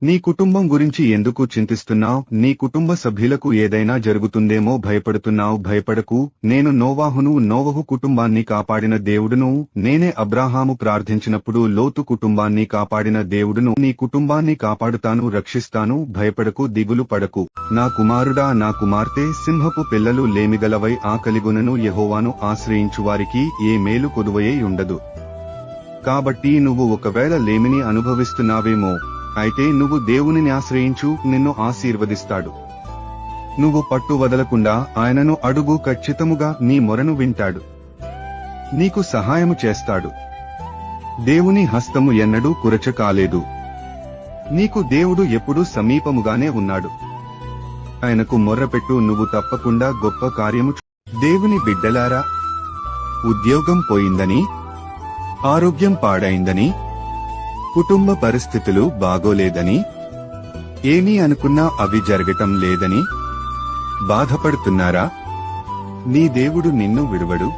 నీ కుటుంబం గురించి ఎందుకు చింతిస్తున్నావ్? నీ కుటుంబ సభ్యులకు ఏదైనా జరుగుతుందేమో భయపడుతున్నావ్? భయపడకు, నేను నోవహు కుటుంబాన్ని కాపాడిన దేవుడును. నేనే అబ్రాహాము ప్రార్థించినప్పుడు లోతు కుటుంబాన్ని కాపాడిన దేవుడును. నీ కుటుంబాన్ని కాపాడుతాను, రక్షిస్తాను. భయపడకు, దిగులు పడకు. నా కుమారుడా, నా కుమార్తె, సింహపు పిల్లలు లేమిగలవై ఆకలిగొనను. యెహోవాను ఆశ్రయించువారికి ఏ మేలు కొదువయే ఉండదు. కాబట్టి నువ్వు ఒకవేళ లేమిని అనుభవిస్తున్నావేమో, అయితే నువ్వు దేవునిని ఆశ్రయించు, నిన్ను ఆశీర్వదిస్తాడు. నువ్వు పట్టు వదలకుండా ఆయనను అడుగు, ఖచ్చితముగా నీ మొరను వింటాడు, నీకు సహాయము చేస్తాడు. దేవుని హస్తము ఎన్నడూ కురచ కాలేదు. నీకు దేవుడు ఎప్పుడూ సమీపముగానే ఉన్నాడు. ఆయనకు మొర్రపెట్టు, నువ్వు తప్పకుండా గొప్ప కార్యము. దేవుని బిడ్డలారా, ఉద్యోగం పోయిందని, ఆరోగ్యం పాడైందని, కుటుంబ పరిస్థితులు బాగోలేదని, ఏమీ అనుకున్నా అవి జరగటం లేదని బాధపడుతున్నారా? నీ దేవుడు నిన్ను విడువడు.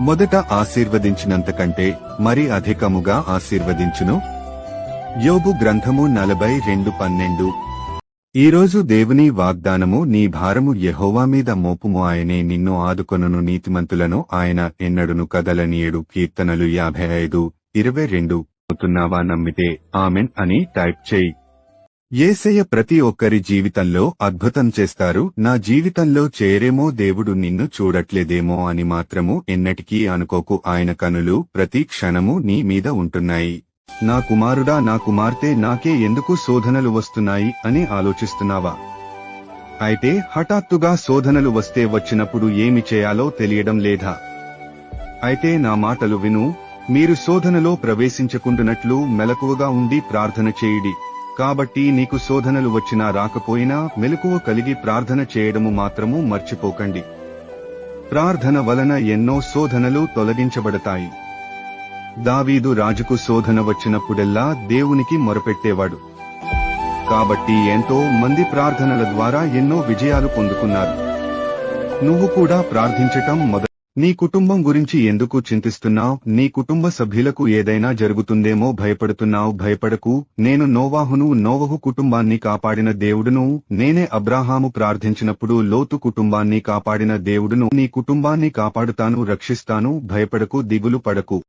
మొదట ఆశీర్వదించినంతకంటే మరి అధికముగా ఆశీర్వదించును. యోబు గ్రంథము 42:12. ఈరోజు దేవుని వాగ్దానము, నీ భారము యెహోవా మీద మోపుము, ఆయనే నిన్ను ఆదుకొనును. నీతిమంతులను ఆయన ఎన్నడును కదలనీయడు. కీర్తనలు 55:22. అవుతున్నావా? నమ్మితే ఆమెన్ అని టైప్ చేయి. యేసయ్య ప్రతి ఒక్కరి జీవితంలో అద్భుతం చేస్తారు. నా జీవితంలో చేయరేమో, దేవుడు నిన్ను చూడట్లేదేమో అని మాత్రము ఎన్నటికీ అనుకోకు. ఆయన కనులు ప్రతి క్షణము నీ మీద ఉంటున్నాయి. నా కుమారుడా, నా కుమార్తె, నాకే ఎందుకు శోధనలు వస్తున్నాయి అని ఆలోచిస్తున్నావా? అయితే హఠాత్తుగా శోధనలు వస్తే వచ్చినప్పుడు ఏమి చేయాలో తెలియడం లేదా? అయితే నా మాటలు విను. మీరు శోధనలో ప్రవేశించకుండునట్లు మెలకువగా ఉండి ప్రార్థన చేయుడి. కాబట్టి నీకు శోధనలు వచ్చినా రాకపోయినా మెలకువ కలిగి ప్రార్థన చేయడము మాత్రము మర్చిపోకండి. ప్రార్థన వలన ఎన్నో శోధనలు తొలగించబడతాయి. దావీదు రాజుకు శోధన వచ్చినప్పుడెల్లా దేవునికి మొరపెట్టేవాడు. కాబట్టి ఎంతో మంది ప్రార్థనల ద్వారా ఎన్నో విజయాలు పొందుకున్నారు. నువ్వు కూడా ప్రార్థించటం నీ కుటుంబం గురించి ఎందుకు చింతిస్తున్నావ్? నీ కుటుంబ సభ్యులకు ఏదైనా జరుగుతుందేమో భయపడుతున్నావ్? భయపడకు, నేను నోవహు కుటుంబాన్ని కాపాడిన దేవుడును. నేనే అబ్రాహాము ప్రార్థించినప్పుడు లోతు కుటుంబాన్ని కాపాడిన దేవుడును. నీ కుటుంబాన్ని కాపాడుతాను, రక్షిస్తాను. భయపడకు, దిగులు పడకు.